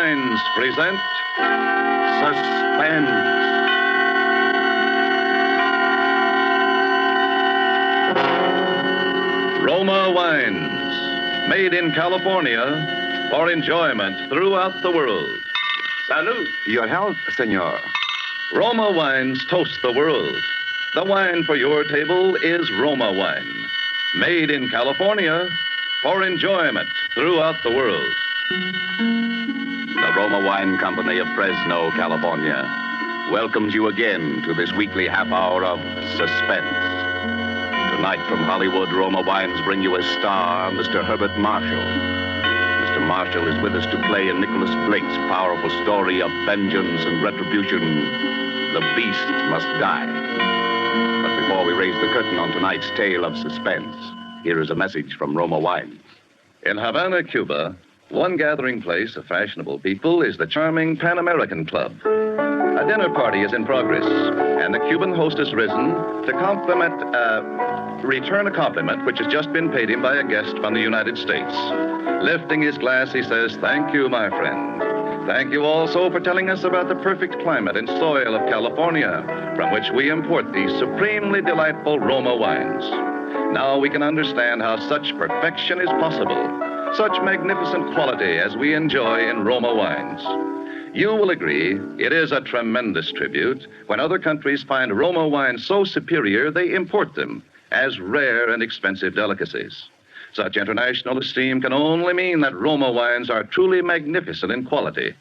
Wines present Suspense. Roma Wines, made in California for enjoyment throughout the world. Salud. Your health, senor. Roma Wines toast the world. The wine for your table is Roma Wine, made in California for enjoyment throughout the world. The Roma Wine Company of Fresno, California, welcomes you again to this weekly half hour of Suspense. Tonight from Hollywood, Roma Wines bring you a star, Mr. Herbert Marshall. Mr. Marshall is with us to play in Nicholas Blake's powerful story of vengeance and retribution. The beast must die. But before we raise the curtain on tonight's tale of suspense, here is a message from Roma Wines. In Havana, Cuba, one gathering place of fashionable people is the charming Pan American Club. A dinner party is in progress, and the Cuban host has risen to return a compliment which has just been paid him by a guest from the United States. Lifting his glass, he says, "Thank you, my friend. Thank you also for telling us about the perfect climate and soil of California, from which we import these supremely delightful Roma wines. Now we can understand how such perfection is possible, such magnificent quality as we enjoy in Roma wines. You will agree it is a tremendous tribute when other countries find Roma wines so superior they import them as rare and expensive delicacies. Such international esteem can only mean that Roma wines are truly magnificent in quality.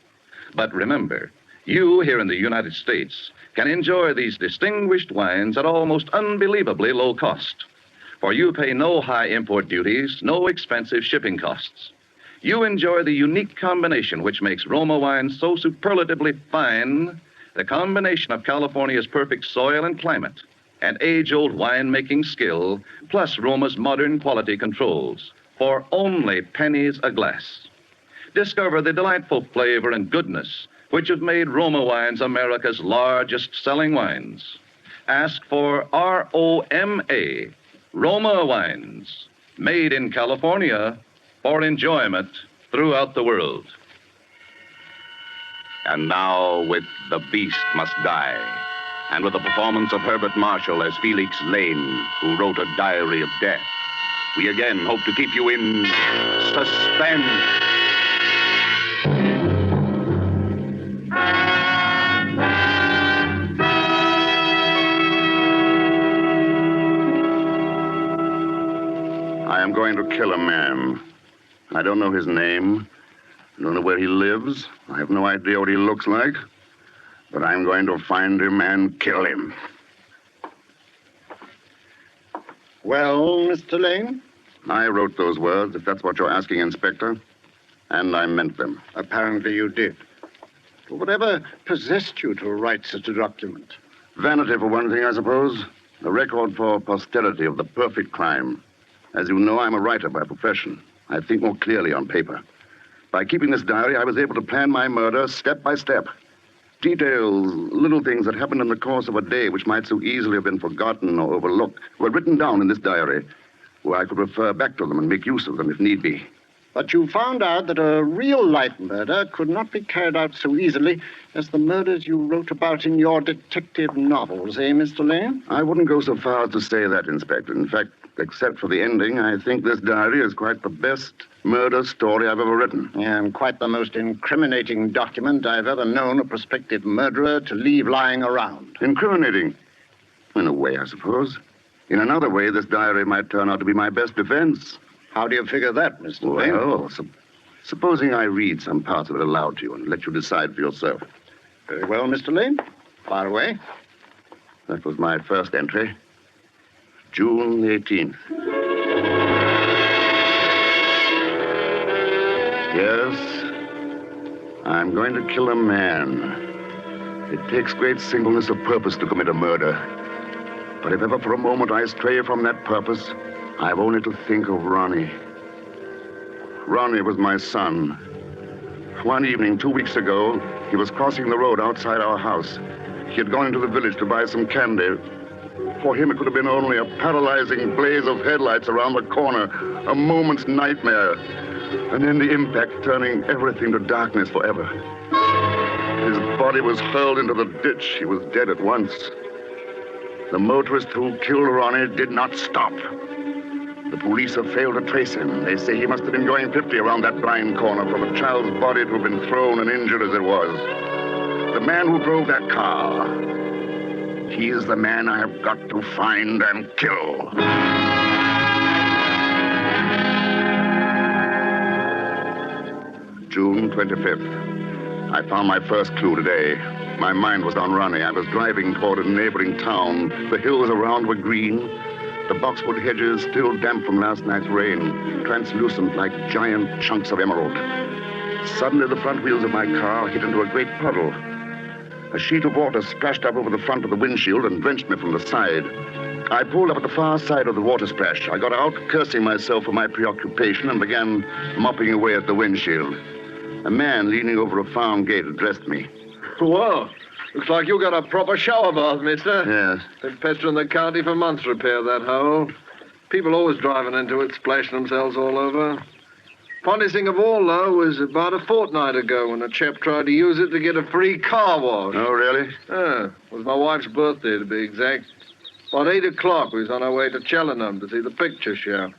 But remember, you here in the United States can enjoy these distinguished wines at almost unbelievably low cost. For you pay no high import duties, no expensive shipping costs. You enjoy the unique combination which makes Roma wines so superlatively fine, the combination of California's perfect soil and climate, and age-old wine-making skill, plus Roma's modern quality controls, for only pennies a glass. Discover the delightful flavor and goodness which have made Roma wines America's largest-selling wines. Ask for R-O-M-A, Roma Wines, made in California for enjoyment throughout the world. And now, with The Beast Must Die, and with the performance of Herbert Marshall as Felix Lane, who wrote a diary of death, we again hope to keep you in suspense. I am going to kill a man. I don't know his name. I don't know where he lives. I have no idea what he looks like. But I'm going to find him and kill him. Well, Mr. Lane? I wrote those words, if that's what you're asking, Inspector. And I meant them. Apparently you did. Whatever possessed you to write such a document? Vanity, for one thing, I suppose. A record for posterity of the perfect crime. As you know, I'm a writer by profession. I think more clearly on paper. By keeping this diary, I was able to plan my murder step by step. Details, little things that happened in the course of a day which might so easily have been forgotten or overlooked, were written down in this diary, where I could refer back to them and make use of them if need be. But you found out that a real-life murder could not be carried out so easily as the murders you wrote about in your detective novels, eh, Mr. Lane? I wouldn't go so far as to say that, Inspector. In fact, except for the ending, I think this diary is quite the best murder story I've ever written. Yeah, and quite the most incriminating document I've ever known a prospective murderer to leave lying around. Incriminating? In a way, I suppose. In another way, this diary might turn out to be my best defense. How do you figure that, Mr. Lane? Well, supposing I read some parts of it aloud to you and let you decide for yourself. Very well, Mr. Lane. Fire away. That was my first entry. June 18th. Yes, I'm going to kill a man. It takes great singleness of purpose to commit a murder. But if ever for a moment I stray from that purpose, I've only to think of Ronnie. Ronnie was my son. One evening 2 weeks ago, he was crossing the road outside our house. He had gone into the village to buy some candy. For him, it could have been only a paralyzing blaze of headlights around the corner, a moment's nightmare. and then the impact turning everything to darkness forever. His body was hurled into the ditch. He was dead at once. The motorist who killed Ronnie did not stop. The police have failed to trace him. They say he must have been going 50 around that blind corner for the child's body to have been thrown and injured as it was. The man who drove that car, he is the man I have got to find and kill. June 25th. I found my first clue today. My mind was on Ronnie. I was driving toward a neighboring town. The hills around were green. The boxwood hedges, still damp from last night's rain, translucent like giant chunks of emerald. Suddenly, the front wheels of my car hit into a great puddle. A sheet of water splashed up over the front of the windshield and drenched me from the side. I pulled up at the far side of the water splash. I got out, cursing myself for my preoccupation, and began mopping away at the windshield. A man leaning over a farm gate addressed me. Well, looks like you got a proper shower bath, mister. Yes. Been pestering the county for months to repair that hole. People always driving into it, splashing themselves all over. Funniest thing of all, though, was about a fortnight ago when a chap tried to use it to get a free car wash. Oh, really? Yeah, it was my wife's birthday, to be exact. About 8 o'clock, we was on our way to Cheltenham to see the picture show.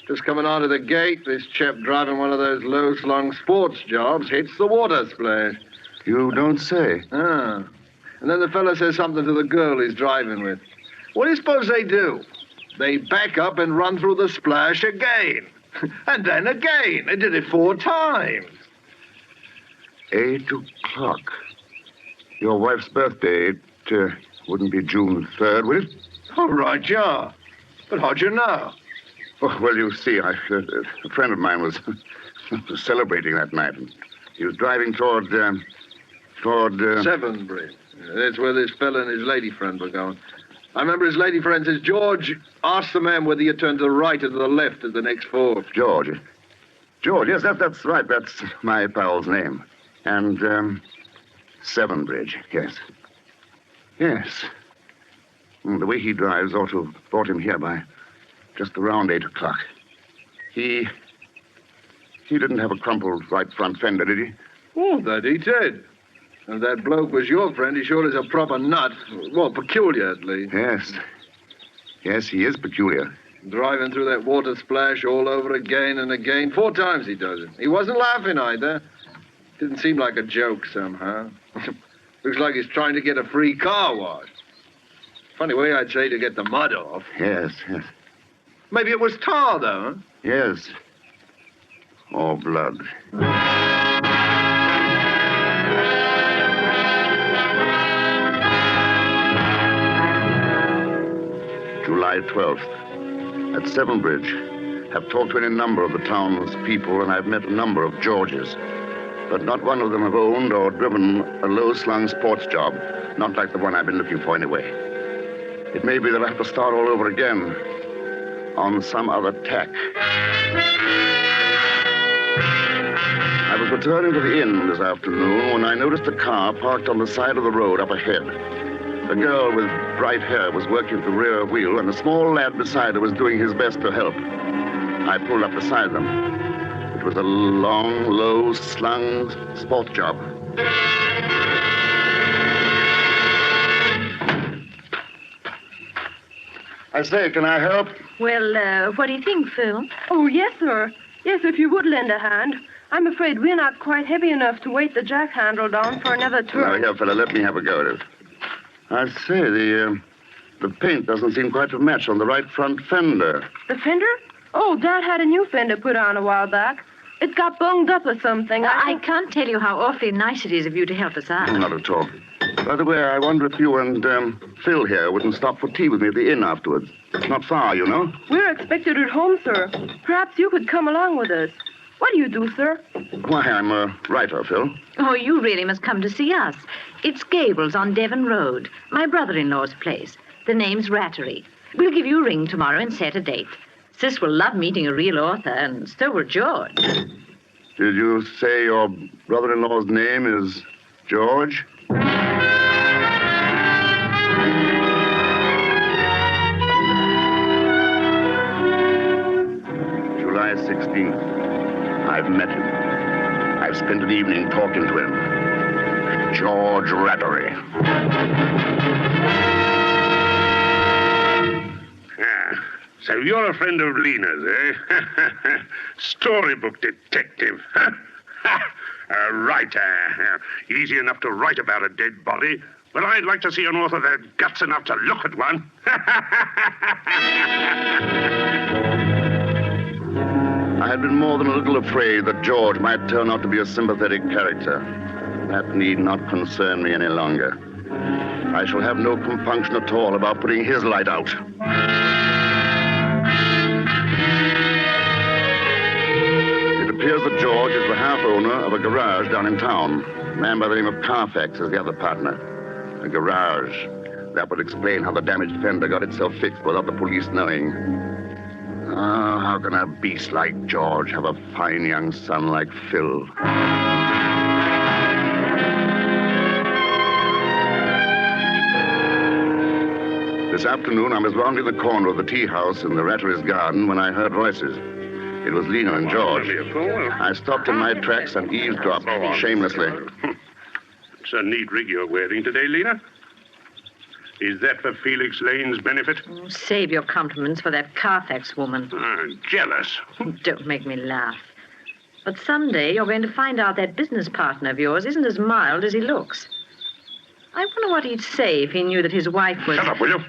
Just coming out of the gate, this chap driving one of those low-slung sports jobs hits the water splash. You don't say. Ah. And then the fella says something to the girl he's driving with. What do you suppose they do? They back up and run through the splash again. And then again. They did it 4 times. 8 o'clock. Your wife's birthday, it wouldn't be June 3rd, would it? All right, yeah. But how'd you know? Oh, well, you see, a friend of mine was celebrating that night. And he was driving toward Severn Bridge. That's where this fella and his lady friend were going. I remember his lady friend says, George, ask the man whether you turn to the right or to the left at the next fork. George, yes, that's right. That's my pal's name. And, Severn Bridge, yes. Yes. The way he drives ought to have brought him here by just around 8 o'clock. He didn't have a crumpled right front fender, did he? Oh, that he did. And that bloke was your friend. He sure is a proper nut. Well, peculiar, at least. Yes. Yes, he is peculiar. Driving through that water splash all over again and again. 4 times he does it. He wasn't laughing either. Didn't seem like a joke somehow. Looks like he's trying to get a free car wash. Funny way, I'd say, to get the mud off. Yes. Maybe it was tar, though, huh? Yes. Or blood. July 12th. At Severn Bridge. I've talked to any number of the town's people, and I've met a number of Georges. But not one of them have owned or driven a low-slung sports job. Not like the one I've been looking for anyway. It may be that I have to start all over again on some other tack. I was returning to the inn this afternoon when I noticed a car parked on the side of the road up ahead. A girl with bright hair was working at the rear wheel, and a small lad beside her was doing his best to help. I pulled up beside them. It was a long, low-slung sport job. I say, can I help? Well, what do you think, Phil? Oh, yes, sir. Yes, if you would lend a hand. I'm afraid we're not quite heavy enough to weight the jack handle down for another Now, turn. here, fella, let me have a go at it. I say, the paint doesn't seem quite to match on the right front fender. The fender? Oh, Dad had a new fender put on a while back. It's got bunged up or something. I can't tell you how awfully nice it is of you to help us out. Not at all. By the way, I wonder if you and Phil here wouldn't stop for tea with me at the inn afterwards. It's not far, you know. We're expected at home, sir. Perhaps you could come along with us. What do you do, sir? Why, I'm a writer, Phil. Oh, you really must come to see us. It's Gables on Devon Road, my brother-in-law's place. The name's Rattery. We'll give you a ring tomorrow and set a date. Sis will love meeting a real author, and so will George. Did you say your brother-in-law's name is George? July 16th. spent an evening talking to him. George Rattery. So you're a friend of Lena's, eh? Storybook detective. A writer. Easy enough to write about a dead body, but I'd like to see an author that had guts enough to look at one. I had been more than a little afraid that George might turn out to be a sympathetic character. That need not concern me any longer. I shall have no compunction at all about putting his light out. It appears that George is the half-owner of a garage down in town. A man by the name of Carfax is the other partner. A garage. That would explain how the damaged fender got itself fixed without the police knowing. Oh, how can a beast like George have a fine young son like Phil? This afternoon, I was rounding the corner of the tea house in the Rattery's garden when I heard voices. It was Lena and George. I stopped in my tracks and eavesdropped shamelessly. It's a neat rig you're wearing today, Lena. Is that for Felix Lane's benefit? Oh, save your compliments for that Carfax woman. Jealous. Don't make me laugh. But someday you're going to find out that business partner of yours isn't as mild as he looks. I wonder what he'd say if he knew that his wife was... Shut up, will you?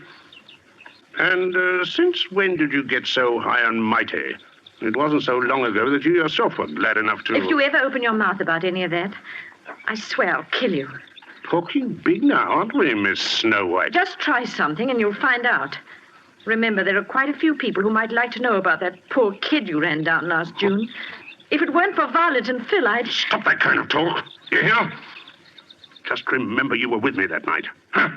And since when did you get so high and mighty? It wasn't so long ago that you yourself were glad enough to... If you ever open your mouth about any of that, I swear I'll kill you. Talking big now, aren't we, Miss Snow White? Just try something and you'll find out. Remember, there are quite a few people who might like to know about that poor kid you ran down last June. If it weren't for Violet and Phil, I'd... Stop that kind of talk. You hear? Just remember you were with me that night. Huh?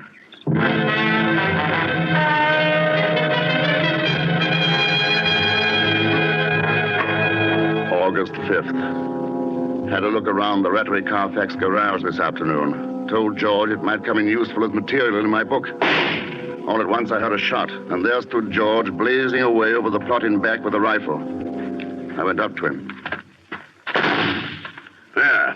August 5th. Had a look around the Rattery Carfax garage this afternoon. Told George it might come in useful as material in my book. All at once I heard a shot, and there stood George blazing away over the plot in back with a rifle. I went up to him. There.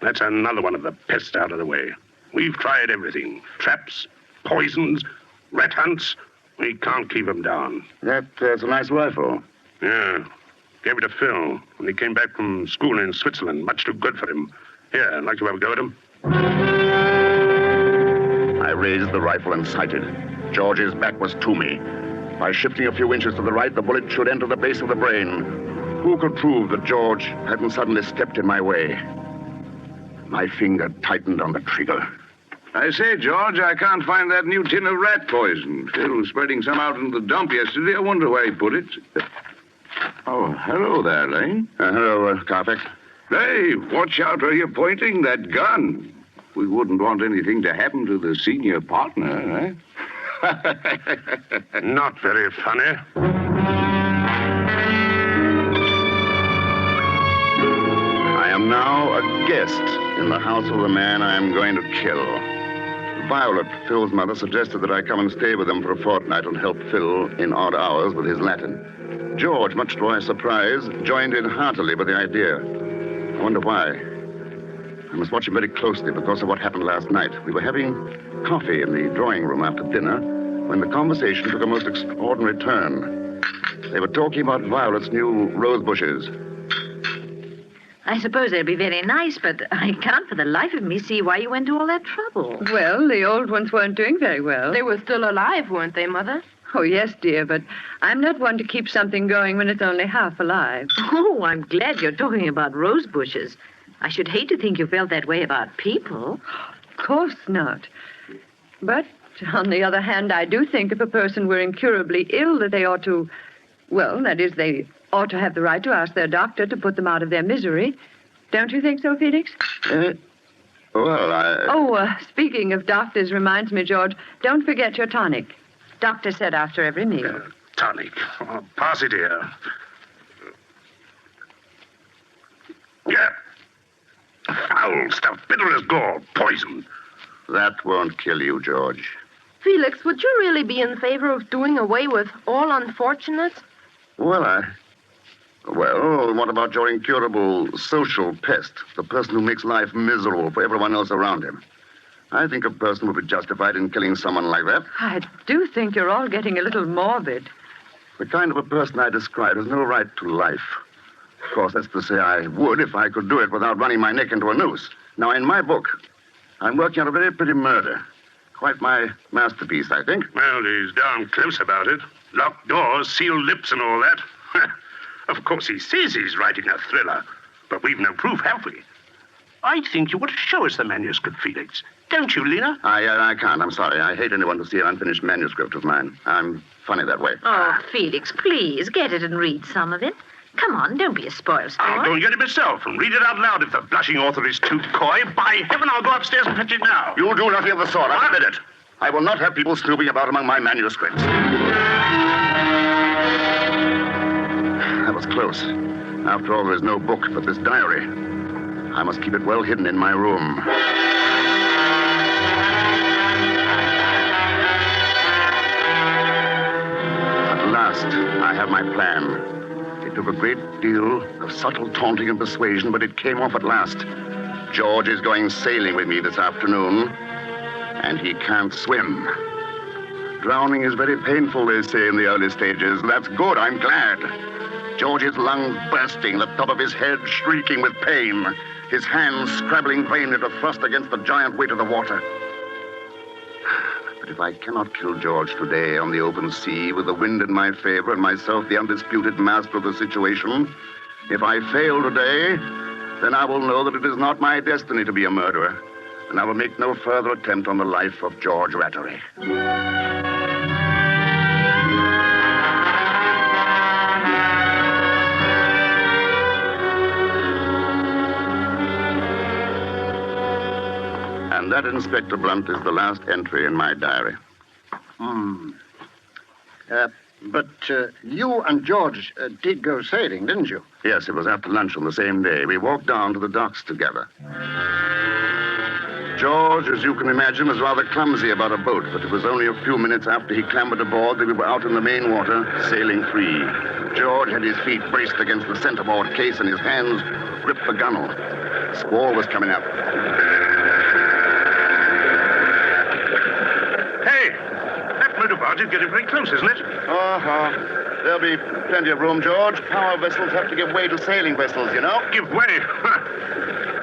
That's another one of the pests out of the way. We've tried everything. Traps, poisons, rat hunts. We can't keep them down. That's a nice rifle. Yeah. Gave it to Phil when he came back from school in Switzerland. Much too good for him. Here, I'd like to have a go at him. I raised the rifle and sighted. George's back was to me. By shifting a few inches to the right, the bullet should enter the base of the brain. Who could prove that George hadn't suddenly stepped in my way? My finger tightened on the trigger. I say, George, I can't find that new tin of rat poison. Phil was spreading some out in the dump yesterday. I wonder where he put it. Oh, hello there, Lane. Hello, Carfax. Hey, watch out where you're pointing that gun. We wouldn't want anything to happen to the senior partner, eh? Not very funny. I am now a guest in the house of the man I am going to kill. Violet, Phil's mother, suggested that I come and stay with them for a fortnight and help Phil in odd hours with his Latin. George, much to my surprise, joined in heartily with the idea. I wonder why. I must watch him very closely because of what happened last night. We were having coffee in the drawing room after dinner when the conversation took a most extraordinary turn. They were talking about Violet's new rose bushes. I suppose they'll be very nice, but I can't for the life of me see why you went to all that trouble. Well, the old ones weren't doing very well. They were still alive, weren't they, Mother? Oh, yes, dear, but I'm not one to keep something going when it's only half alive. Oh, I'm glad you're talking about rose bushes. I should hate to think you felt that way about people. Of course not. But, on the other hand, I do think if a person were incurably ill that they ought to... Well, that is, they ought to have the right to ask their doctor to put them out of their misery. Don't you think so, Felix? Speaking of doctors reminds me, George, don't forget your tonic. Doctor said after every meal. Tonic. Oh, pass it here. Yeah. Foul stuff, bitter as gall, poison. That won't kill you, George. Felix, would you really be in favor of doing away with all unfortunates? Well, Well, what about your incurable social pest? The person who makes life miserable for everyone else around him. I think a person would be justified in killing someone like that. I do think you're all getting a little morbid. The kind of a person I describe has no right to life. Of course, that's to say I would if I could do it without running my neck into a noose. Now, in my book, I'm working on a very pretty murder. Quite my masterpiece, I think. Well, he's darn close about it. Locked doors, sealed lips, and all that. Of course, he says he's writing a thriller, but we've no proof, have we? I think you ought to show us the manuscript, Felix. Don't you, Lena? I can't. I'm sorry. I hate anyone to see an unfinished manuscript of mine. I'm funny that way. Oh, Felix, please, get it and read some of it. Come on, don't be a spoil sport. I'll go and get it myself and read it out loud if the blushing author is too coy. By heaven, I'll go upstairs and fetch it now. You'll do nothing of the sort. I forbid it. I will not have people snooping about among my manuscripts. That was close. After all, there is no book but this diary. I must keep it well hidden in my room. At last, I have my plan. It took a great deal of subtle taunting and persuasion, but it came off at last. George is going sailing with me this afternoon, and he can't swim. Drowning is very painful, they say, in the early stages. That's good, I'm glad. George's lungs bursting, the top of his head shrieking with pain, his hands scrabbling vainly to thrust against the giant weight of the water. But if I cannot kill George today on the open sea, with the wind in my favor and myself the undisputed master of the situation, if I fail today, then I will know that it is not my destiny to be a murderer, and I will make no further attempt on the life of George Rattery. And that, Inspector Blunt, is the last entry in my diary. But you and George did go sailing, didn't you? Yes, it was after lunch on the same day. We walked down to the docks together. George, as you can imagine, was rather clumsy about a boat, but it was only a few minutes after he clambered aboard that we were out in the main water, sailing free. George had his feet braced against the centerboard case and his hands gripped the gunwale. A squall was coming up. Motor barge is getting very close, isn't it? There'll be plenty of room, George. Power vessels have to give way to sailing vessels, you know. Give way?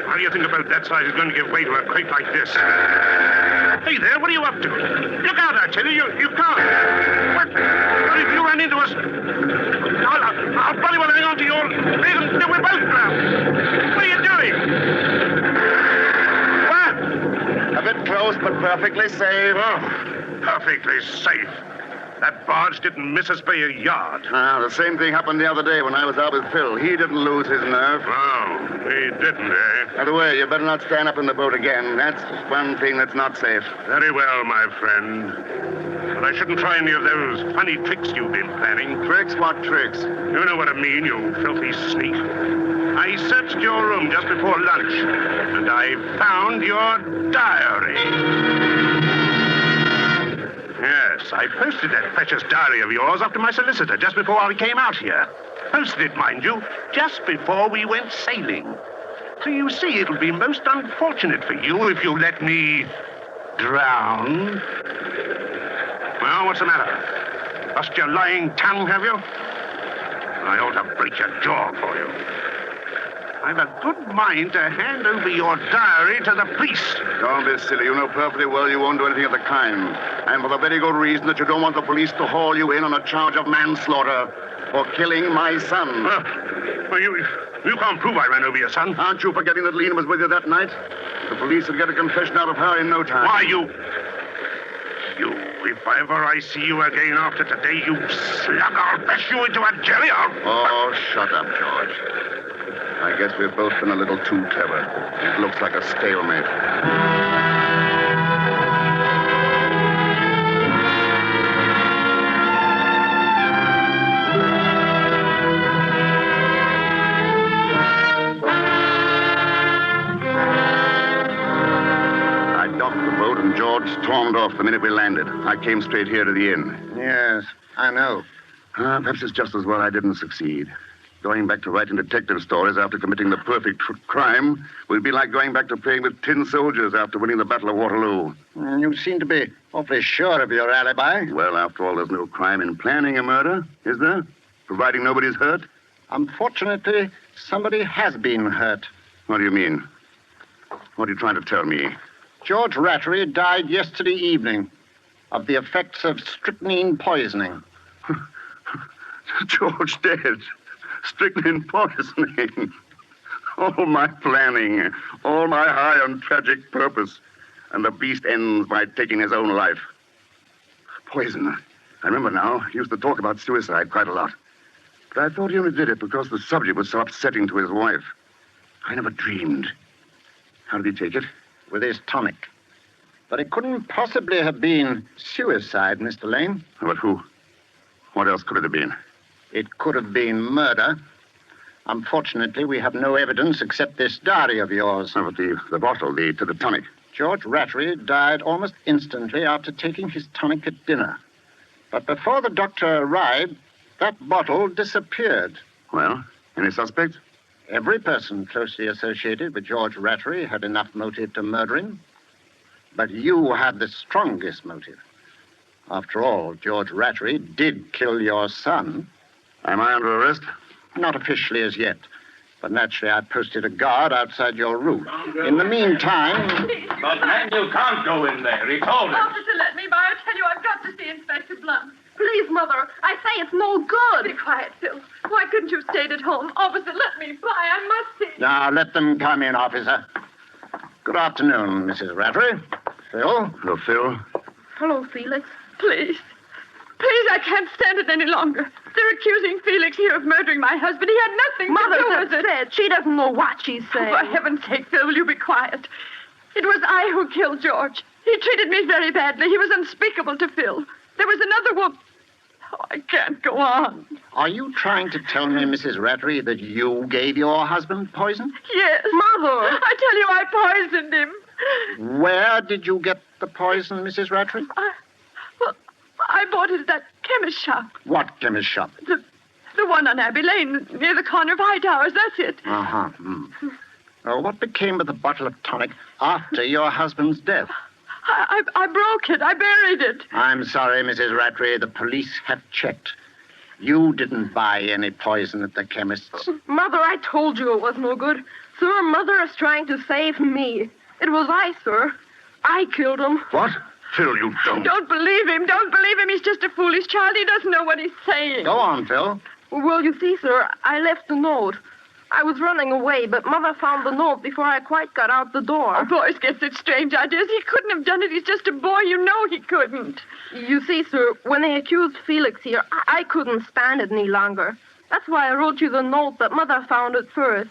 How do you think about that size is going to give way to a crate like this? Hey there, what are you up to? Look out, I tell you, you can't. What if you run into us? I'll bloody well hang on to your leg and we're both drowned. What are you doing? What? A bit close, but perfectly safe. Oh. Perfectly safe. That barge didn't miss us by a yard. The same thing happened the other day when I was out with Phil. He didn't lose his nerve. Oh, he didn't, eh? By the way, you better not stand up in the boat again. That's one thing that's not safe. Very well, my friend. But I shouldn't try any of those funny tricks you've been planning. Tricks? What tricks? You know what I mean, you filthy sneak. I searched your room just before lunch, and I found your diary. Yes, I posted that precious diary of yours up to my solicitor just before I came out here. Posted it, mind you, just before we went sailing. So you see, it'll be most unfortunate for you if you let me drown. Well, what's the matter? Lost your lying tongue, have you? I ought to break your jaw for you. I've a good mind to hand over your diary to the police. Don't be silly. You know perfectly well you won't do anything of the kind. And for the very good reason that you don't want the police to haul you in on a charge of manslaughter for killing my son. Well, you can't prove I ran over your son. Aren't you forgetting that Lena was with you that night? The police would get a confession out of her in no time. Why, you, if ever I see you again after today, you slug, I'll bash you into a jelly. Oh, shut up, George. I guess we've both been a little too clever. It looks like a stalemate. I docked the boat and George stormed off the minute we landed. I came straight here to the inn. Yes, I know. Perhaps it's just as well I didn't succeed. Going back to writing detective stories after committing the perfect crime will be like going back to playing with tin soldiers after winning the Battle of Waterloo. You seem to be awfully sure of your alibi. Well, after all, there's no crime in planning a murder, is there? Providing nobody's hurt? Unfortunately, somebody has been hurt. What do you mean? What are you trying to tell me? George Rattery died yesterday evening of the effects of strychnine poisoning. George dead. Strychnine poisoning. All my planning, all my high and tragic purpose, and the beast ends by taking his own life. Poison. I remember now. He used to talk about suicide quite a lot. But I thought he only did it because the subject was so upsetting to his wife. I never dreamed. How did he take it? With his tonic. But it couldn't possibly have been suicide, Mr. Lane. But who? What else could it have been? It could have been murder. Unfortunately, we have no evidence except this diary of yours. Oh, but the bottle, the tonic. George Rattery died almost instantly after taking his tonic at dinner. But before the doctor arrived, that bottle disappeared. Well, any suspects? Every person closely associated with George Rattery had enough motive to murder him. But you had the strongest motive. After all, George Rattery did kill your son. Am I under arrest? Not officially as yet. But naturally, I posted a guard outside your room. In the meantime... But, man, you can't go in there. He told us. Officer, let me by. I tell you, I've got to see Inspector Blunt. Please, Mother. I say it's no good. Be quiet, Phil. Why couldn't you have stayed at home? Officer, let me by. I must see. Now, let them come in, officer. Good afternoon, Mrs. Rattery. Phil? Hello, Phil. Hello, Felix. Please. Please, I can't stand it any longer. They're accusing Felix here of murdering my husband. He had nothing to do with it. Mother, she doesn't know what she's saying. For heaven's sake, Phil, will you be quiet? It was I who killed George. He treated me very badly. He was unspeakable to Phil. There was another woman. Oh, I can't go on. Are you trying to tell me, Mrs. Rattery, that you gave your husband poison? Yes. Mother. I tell you, I poisoned him. Where did you get the poison, Mrs. Rattery? I bought it at that chemist shop. What chemist shop? The one on Abbey Lane, near the corner of High Towers. That's it. Uh-huh. What became of the bottle of tonic after your husband's death? I broke it. I buried it. I'm sorry, Mrs. Rattery. The police have checked. You didn't buy any poison at the chemist's. Mother, I told you it was no good. Sir, Mother is trying to save me. It was I, sir. I killed him. What? Phil, you don't. Don't believe him. Don't believe him. He's just a foolish child. He doesn't know what he's saying. Go on, Phil. Well, you see, sir, I left a note. I was running away, but Mother found the note before I quite got out the door. Oh, boys get such strange ideas. He couldn't have done it. He's just a boy. You know he couldn't. You see, sir, when they accused Felix here, I couldn't stand it any longer. That's why I wrote you the note, but Mother found it first.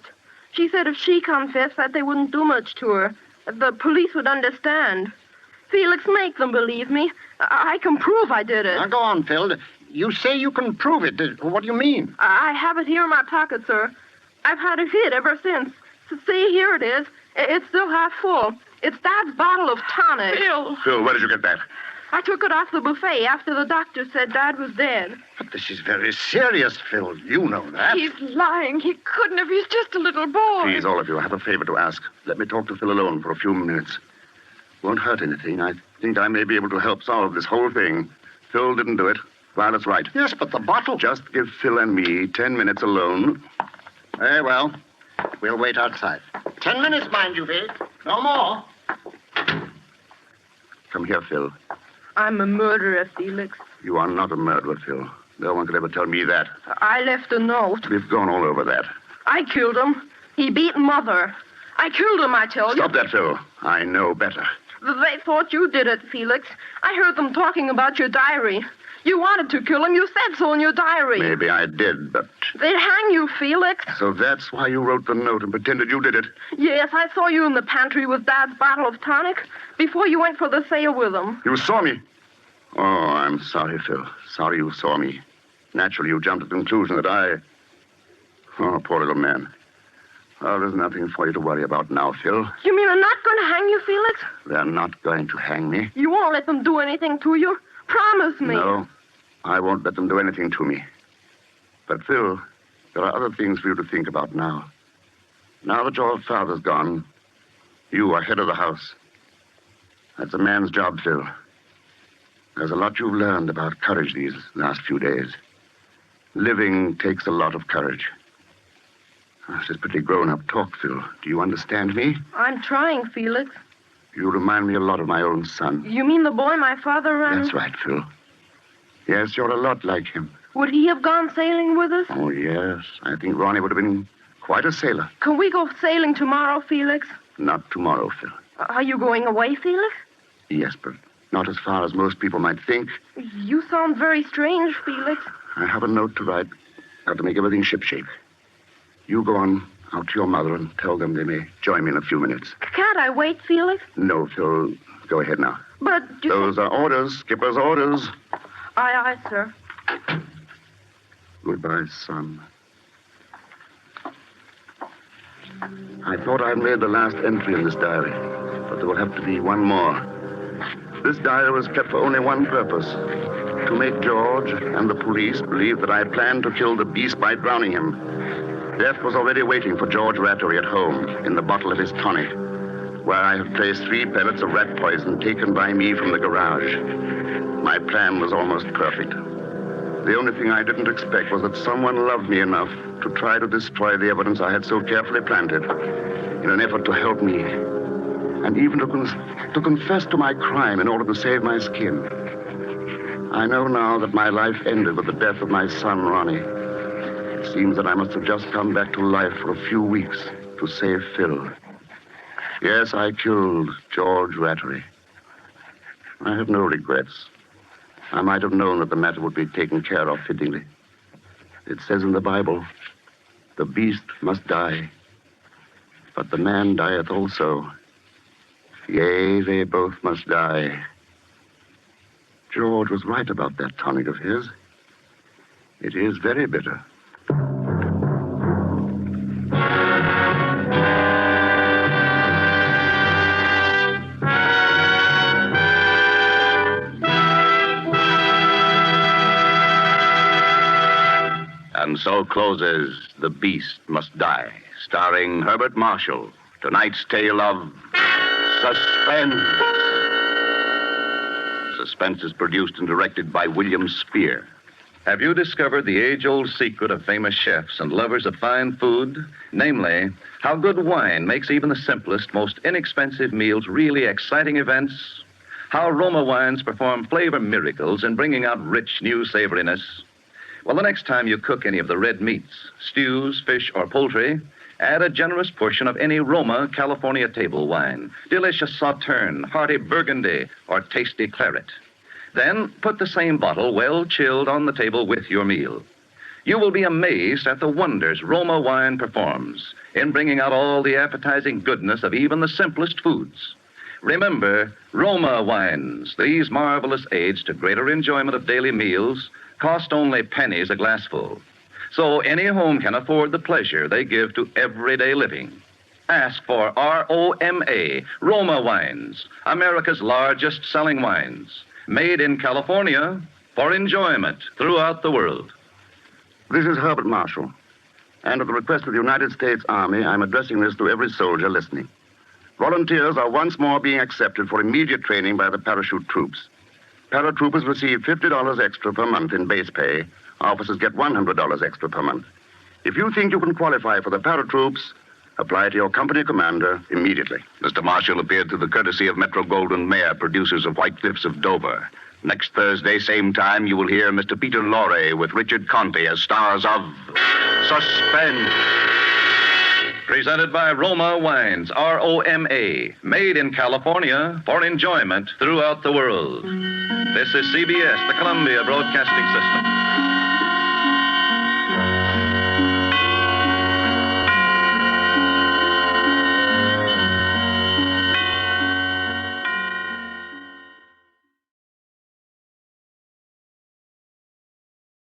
She said if she confessed that they wouldn't do much to her. The police would understand. Felix, make them believe me. I can prove I did it. Now, go on, Phil. You say you can prove it. What do you mean? I have it here in my pocket, sir. I've had it hid ever since. So see, here it is. It's still half full. It's Dad's bottle of tonic. Phil, where did you get that? I took it off the buffet after the doctor said Dad was dead. But this is very serious, Phil. You know that. He's lying. He couldn't have. He's just a little boy. Please, all of you, I have a favor to ask. Let me talk to Phil alone for a few minutes. Won't hurt anything. I think I may be able to help solve this whole thing. Phil didn't do it. Violet's right. Yes, but the bottle... Just give Phil and me 10 minutes alone. Very well. We'll wait outside. 10 minutes, mind you, Phil. No more. Come here, Phil. I'm a murderer, Felix. You are not a murderer, Phil. No one could ever tell me that. I left a note. We've gone all over that. I killed him. He beat Mother. I killed him, I tell you. Stop that, Phil. I know better. They thought you did it, Felix. I heard them talking about your diary. You wanted to kill him. You said so in your diary. Maybe I did, but... They'd hang you, Felix. So that's why you wrote the note and pretended you did it? Yes, I saw you in the pantry with Dad's bottle of tonic before you went for the sale with him. You saw me? Oh, I'm sorry, Phil. Sorry you saw me. Naturally, you jumped to the conclusion that I... Oh, poor little man. Oh, there's nothing for you to worry about now, Phil. You mean they're not going to hang you, Felix? They're not going to hang me. You won't let them do anything to you? Promise me. No, I won't let them do anything to me. But, Phil, There are other things for you to think about now. Now that your father's gone, you are head of the house. That's a man's job, Phil. There's a lot you've learned about courage these last few days. Living takes a lot of courage. This is pretty grown-up talk, Phil. Do you understand me? I'm trying, Felix. You remind me a lot of my own son. You mean the boy my father ran? That's right, Phil. Yes, you're a lot like him. Would he have gone sailing with us? Oh, yes. I think Ronnie would have been quite a sailor. Can we go sailing tomorrow, Felix? Not tomorrow, Phil. Are you going away, Felix? Yes, but not as far as most people might think. You sound very strange, Felix. I have a note to write. Got to make everything shipshape. You go on out to your mother and tell them they may join me in a few minutes. Can't I wait, Felix? No, Phil. Go ahead now. But Those are orders. Skipper's orders. Aye, sir. Goodbye, son. I thought I'd made the last entry in this diary, but there will have to be one more. This diary was kept for only one purpose: to make George and the police believe that I planned to kill the beast by drowning him. Death was already waiting for George Rattery at home in the bottle of his tonic, where I had placed 3 pellets of rat poison taken by me from the garage. My plan was almost perfect. The only thing I didn't expect was that someone loved me enough to try to destroy the evidence I had so carefully planted in an effort to help me, and even to confess to my crime in order to save my skin. I know now that my life ended with the death of my son, Ronnie. It seems that I must have just come back to life for a few weeks to save Phil. Yes, I killed George Rattery. I have no regrets. I might have known that the matter would be taken care of fittingly. It says in the Bible, the beast must die, but the man dieth also. Yea, they both must die. George was right about that tonic of his. It is very bitter. And so closes The Beast Must Die, starring Herbert Marshall. Tonight's tale of Suspense. Suspense is produced and directed by William Spear. Have you discovered the age-old secret of famous chefs and lovers of fine food? Namely, how good wine makes even the simplest, most inexpensive meals really exciting events? How Roma wines perform flavor miracles in bringing out rich, new savoriness? Well, the next time you cook any of the red meats, stews, fish, or poultry, add a generous portion of any Roma California table wine, delicious Sauterne, hearty Burgundy, or tasty claret. Then put the same bottle well chilled on the table with your meal. You will be amazed at the wonders Roma wine performs in bringing out all the appetizing goodness of even the simplest foods. Remember, Roma wines, these marvelous aids to greater enjoyment of daily meals, cost only pennies a glassful. So any home can afford the pleasure they give to everyday living. Ask for ROMA, Roma wines, America's largest selling wines, made in California for enjoyment throughout the world. This is Herbert Marshall. And at the request of the United States Army, I'm addressing this to every soldier listening. Volunteers are once more being accepted for immediate training by the parachute troops. Paratroopers receive $50 extra per month in base pay. Officers get $100 extra per month. If you think you can qualify for the paratroops, apply to your company commander immediately. Mr. Marshall appeared through the courtesy of Metro Goldwyn Mayer, producers of White Cliffs of Dover. Next Thursday, same time, you will hear Mr. Peter Lorre with Richard Conte as stars of Suspense. Presented by Roma Wines, ROMA, made in California for enjoyment throughout the world. This is CBS, the Columbia Broadcasting System.